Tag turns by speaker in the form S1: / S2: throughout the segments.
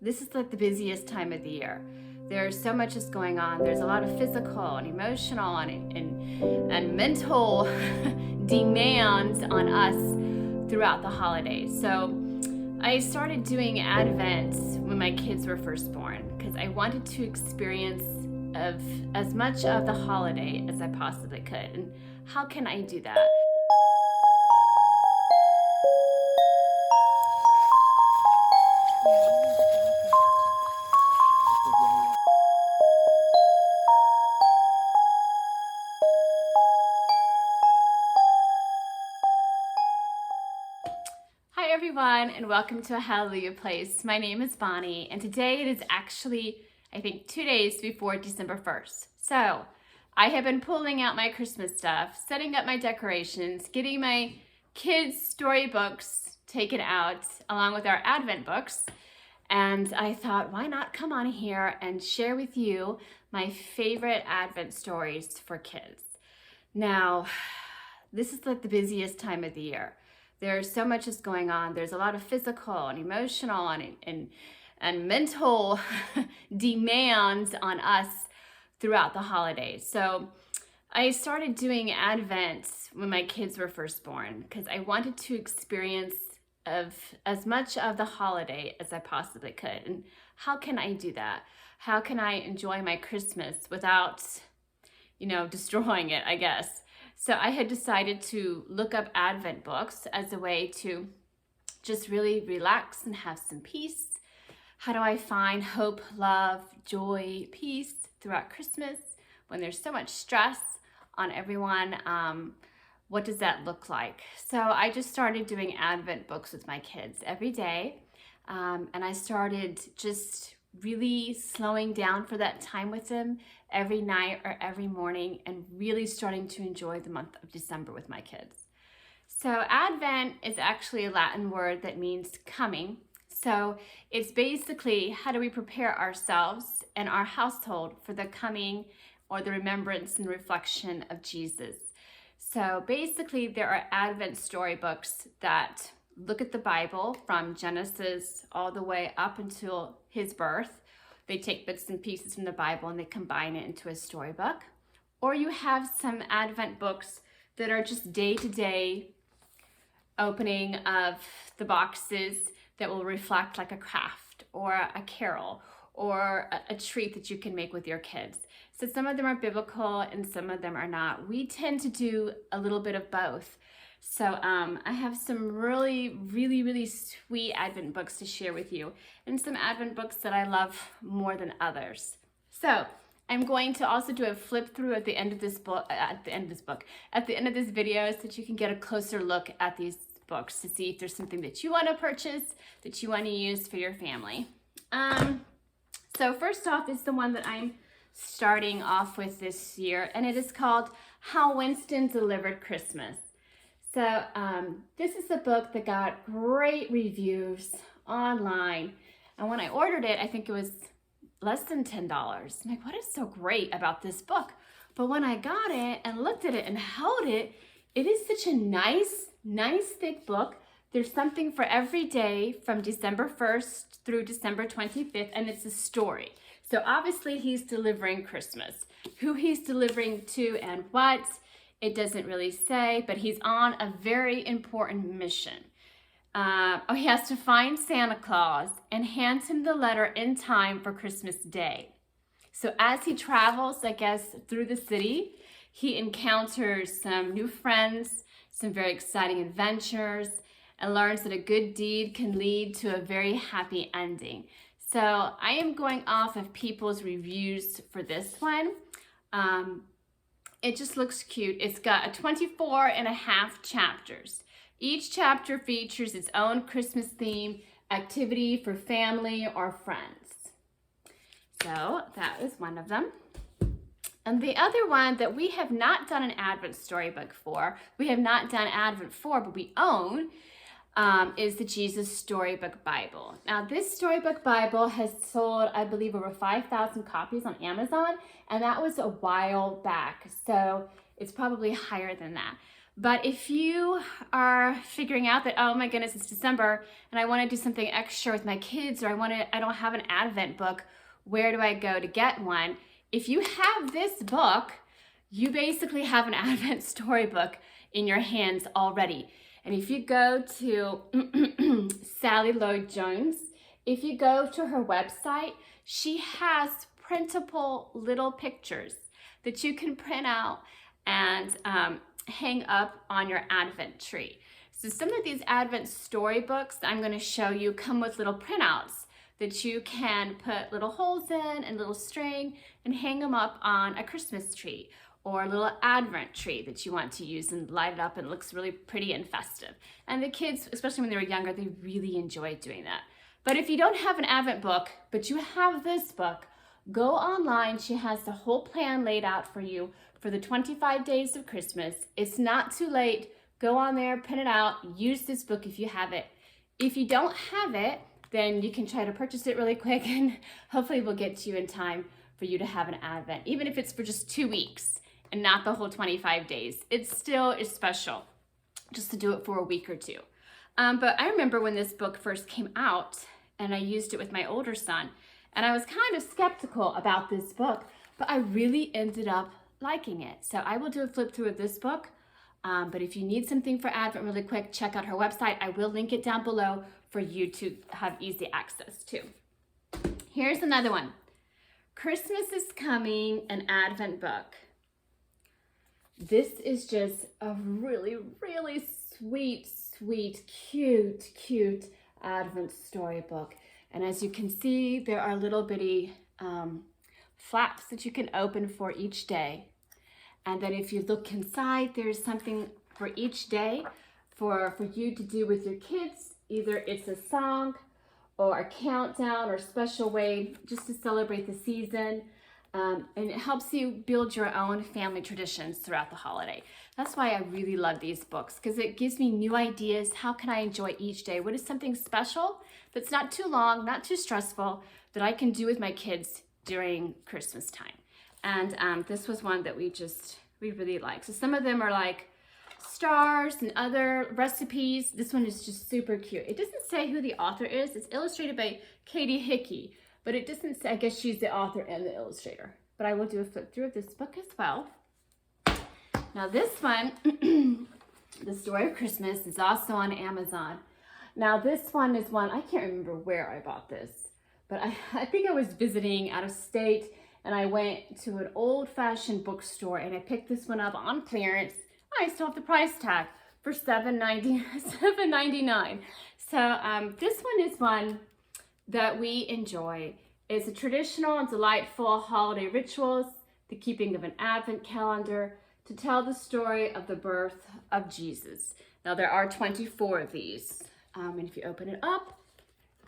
S1: This is like the busiest time of the year. There's so much is going on. There's a lot of physical and emotional and mental demands on us throughout the holidays. So I started doing Advent when my kids were first born because I wanted to experience of as much of the holiday as I possibly could. And how can I do that? Hi everyone, and welcome to a Hallelujah Place. My name is Bonnie, and today it is actually, I think, 2 days before December 1st. So I have been pulling out my Christmas stuff, setting up my decorations, getting my kids' storybooks taken out along with our Advent books. And I thought, why not come on here and share with you my favorite Advent stories for kids. Now, this is like the busiest time of the year. There's so much is going on. There's a lot of physical and emotional and mental demands on us throughout the holidays. So I started doing Advent when my kids were first born because I wanted to experience of as much of the holiday as I possibly could. And how can I do that? How can I enjoy my Christmas without, destroying it, I guess? So I had decided to look up Advent books as a way to just really relax and have some peace. How do I find hope, love, joy, peace throughout Christmas when there's so much stress on everyone? What does that look like? So I just started doing Advent books with my kids every day. And I started just really slowing down for that time with them every night or every morning and really starting to enjoy the month of December with my kids. So Advent is actually a Latin word that means coming. So it's basically how do we prepare ourselves and our household for the coming or the remembrance and reflection of Jesus. So basically there are Advent storybooks that look at the Bible from Genesis all the way up until his birth. They take bits and pieces from the Bible and they combine it into a storybook. Or you have some Advent books that are just day-to-day opening of the boxes that will reflect like a craft or a carol or a treat that you can make with your kids. So some of them are biblical and some of them are not. We tend to do a little bit of both. So I have some really sweet Advent books to share with you and some Advent books that I love more than others. So I'm going to also do a flip through at the end of this video so that you can get a closer look at these books to see if there's something that you want to purchase, that you want to use for your family. So first off is the one that I'm starting off with this year, and it is called How Winston Delivered Christmas. So this is a book that got great reviews online. And when I ordered it, I think it was less than $10. I'm like, what is so great about this book? But when I got it and looked at it and held it, it is such a nice thick book. There's something for every day from December 1st through December 25th, and it's a story. So obviously he's delivering Christmas. Who he's delivering to and what, it doesn't really say, but he's on a very important mission. He has to find Santa Claus and hand him the letter in time for Christmas Day. So as he travels, I guess, through the city, he encounters some new friends, some very exciting adventures, and learns that a good deed can lead to a very happy ending. So I am going off of people's reviews for this one. It just looks cute. It's got 24 and a half chapters. Each chapter features its own Christmas theme, activity for family or friends. So that is one of them. And the other one that we have not done an Advent storybook for, we have not done Advent for, but we own, is the Jesus Storybook Bible. Now this Storybook Bible has sold, I believe, over 5,000 copies on Amazon, and that was a while back, so it's probably higher than that. But if you are figuring out that, oh my goodness, it's December and I want to do something extra with my kids, or I don't have an Advent book, where do I go to get one? If you have this book, you basically have an Advent storybook in your hands already. And if you go to Sally Lloyd Jones, if you go to her website, she has printable little pictures that you can print out and hang up on your Advent tree. So some of these Advent storybooks that I'm going to show you come with little printouts that you can put little holes in and little string and hang them up on a Christmas tree or a little Advent tree that you want to use and light it up, and it looks really pretty and festive. And the kids, especially when they were younger, they really enjoy doing that. But if you don't have an Advent book, but you have this book, go online. She has the whole plan laid out for you for the 25 days of Christmas. It's not too late. Go on there, print it out, use this book if you have it. If you don't have it, then you can try to purchase it really quick, and hopefully we'll get to you in time for you to have an Advent, even if it's for just 2 weeks and not the whole 25 days. It still is special just to do it for a week or two. But I remember when this book first came out and I used it with my older son, and I was kind of skeptical about this book, but I really ended up liking it. So I will do a flip through of this book. But if you need something for Advent really quick, check out her website. I will link it down below for you to have easy access to. Here's another one. Christmas is Coming, an Advent book. This is just a really, really sweet, cute Advent storybook. And as you can see, there are little bitty flaps that you can open for each day. And then if you look inside, there's something for each day for you to do with your kids. Either it's a song or a countdown or special way just to celebrate the season. And it helps you build your own family traditions throughout the holiday. That's why I really love these books, because it gives me new ideas. How can I enjoy each day? What is something special that's not too long, not too stressful, that I can do with my kids during Christmas time? And this was one that we really like. So some of them are like stars and other recipes. This one is just super cute. It doesn't say who the author is. It's illustrated by Katie Hickey, but it doesn't say, I guess she's the author and the illustrator. But I will do a flip through of this book as well. Now this one, The Story of Christmas, is also on Amazon. Now this one is one, I can't remember where I bought this, but I think I was visiting out of state, and I went to an old-fashioned bookstore and I picked this one up on clearance. I still have the price tag for $7.99. So this one is one that we enjoy. It's a traditional and delightful holiday rituals, the keeping of an Advent calendar to tell the story of the birth of Jesus. Now there are 24 of these. And if you open it up,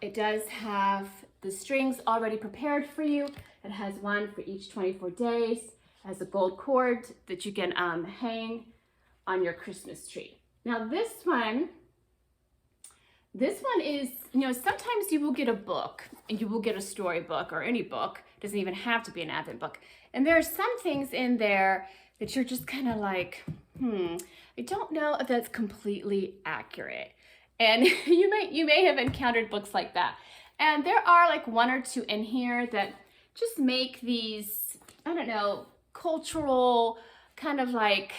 S1: it does have the strings already prepared for you. It has one for each 24 days. It has a gold cord that you can hang on your Christmas tree. Now this one is, sometimes you will get a book and you will get a storybook or any book. It doesn't even have to be an Advent book. And there are some things in there that you're just kind of like, I don't know if that's completely accurate. And you may have encountered books like that. And there are like one or two in here that just make these, I don't know, cultural kind of like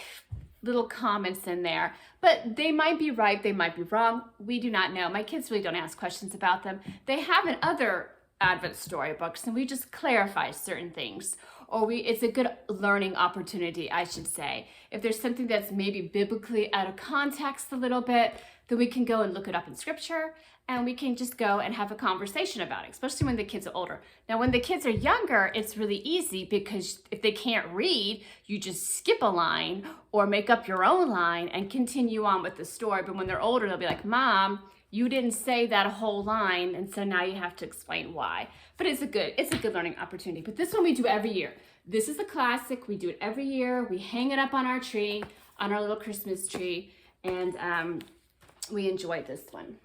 S1: little comments in there. But they might be right, they might be wrong. We do not know. My kids really don't ask questions about them. They have in other Advent storybooks, and we just clarify certain things. Or it's a good learning opportunity, I should say. If there's something that's maybe biblically out of context a little bit, then we can go and look it up in scripture, and we can just go and have a conversation about it, especially when the kids are older. Now, when the kids are younger, it's really easy, because if they can't read, you just skip a line or make up your own line and continue on with the story. But when they're older, they'll be like, Mom, you didn't say that whole line, and so now you have to explain why. But it's a good learning opportunity. But this one we do every year. This is a classic. We do it every year. We hang it up on our tree, on our little Christmas tree, and we enjoy this one.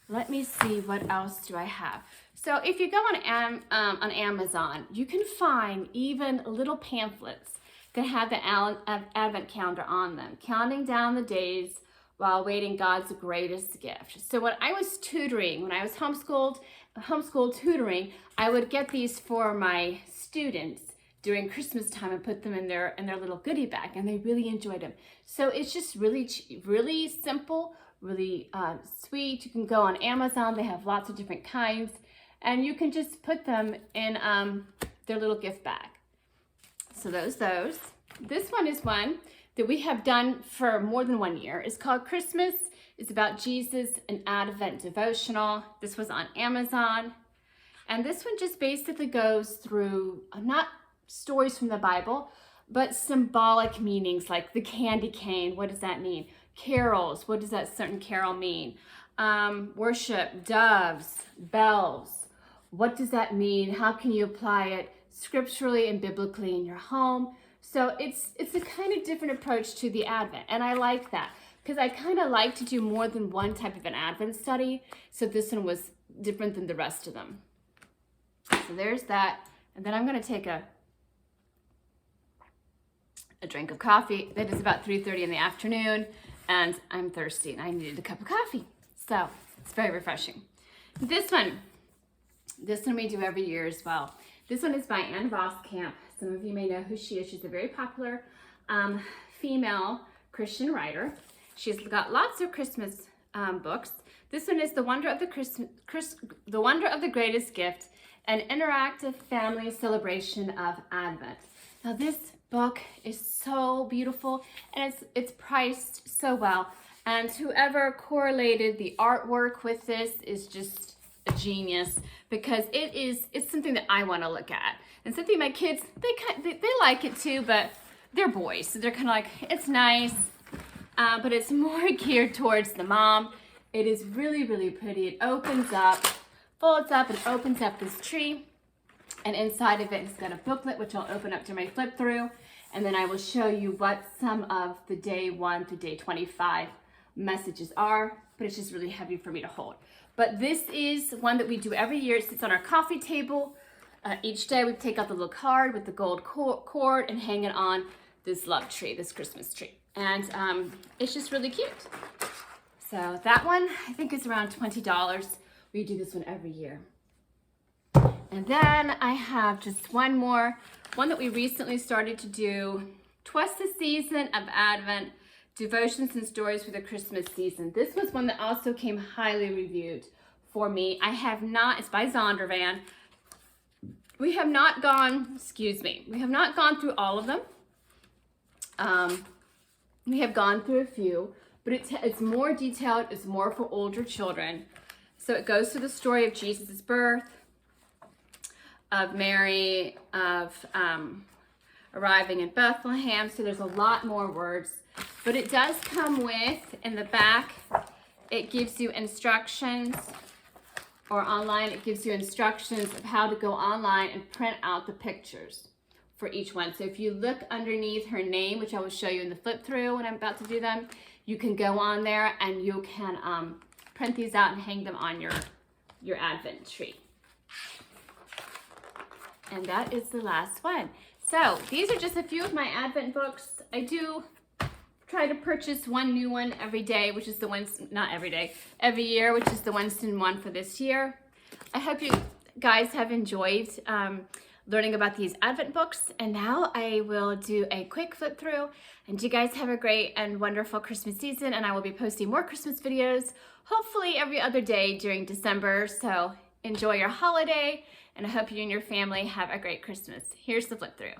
S1: Let me see, what else do I have? So if you go on Amazon, you can find even little pamphlets going to have the Advent calendar on them, counting down the days while waiting God's greatest gift. So when I was tutoring, when I was homeschool tutoring, I would get these for my students during Christmas time and put them in their little goodie bag, and they really enjoyed them. So it's just really simple, really sweet. You can go on Amazon. They have lots of different kinds, and you can just put them in their little gift bag. So those. This one is one that we have done for more than 1 year. It's called Christmas. It's about Jesus, an Advent devotional. This was on Amazon. And this one just basically goes through, not stories from the Bible, but symbolic meanings like the candy cane. What does that mean? Carols. What does that certain carol mean? Worship, doves, bells. What does that mean? How can you apply it scripturally and biblically in your home? So it's a kind of different approach to the Advent, and I like that because I kind of like to do more than one type of an Advent study. So this one was different than the rest of them. So there's that, and then I'm going to take a drink of coffee. It is about 3:30 in the afternoon, and I'm thirsty, and I needed a cup of coffee. So it's very refreshing. This one we do every year as well. This one is by Ann Voskamp. Some of you may know who she is. She's a very popular female Christian writer. She's got lots of Christmas books. This one is The Wonder of the Greatest Gift, an interactive family celebration of Advent. Now this book is so beautiful, and it's priced so well. And whoever correlated the artwork with this is just a genius, because it's something that I want to look at, and something my kids they like it too, but they're boys, so they're kind of like, it's nice, but it's more geared towards the mom. It is really pretty. It opens up, folds up, and opens up this tree, and inside of it it's got a booklet which I'll open up to my flip through, and then I will show you what some of the day 1 through day 25 messages are, but it's just really heavy for me to hold. But this is one that we do every year. It sits on our coffee table. Each day we take out the little card with the gold cord and hang it on this love tree, this Christmas tree. And it's just really cute. So that one, I think is around $20. We do this one every year. And then I have just one more, one that we recently started to do. 'Twas the Season of Advent, Devotions and Stories for the Christmas Season. This was one that also came highly reviewed for me. I have not, it's by Zondervan. We have not gone through all of them. We have gone through a few, but it's more detailed, it's more for older children. So it goes through the story of Jesus' birth, of Mary, of arriving in Bethlehem. So there's a lot more words. But it does come with, in the back, it gives you instructions, or online, it gives you instructions of how to go online and print out the pictures for each one. So if you look underneath her name, which I will show you in the flip through when I'm about to do them, you can go on there and you can print these out and hang them on your Advent tree. And that is the last one. So these are just a few of my Advent books. I do try to purchase one new one every day, which is the Winston, not every day, every year, which is the Winston one for this year. I hope you guys have enjoyed learning about these Advent books. And now I will do a quick flip through, and you guys have a great and wonderful Christmas season. And I will be posting more Christmas videos, hopefully every other day during December. So enjoy your holiday, and I hope you and your family have a great Christmas. Here's the flip through.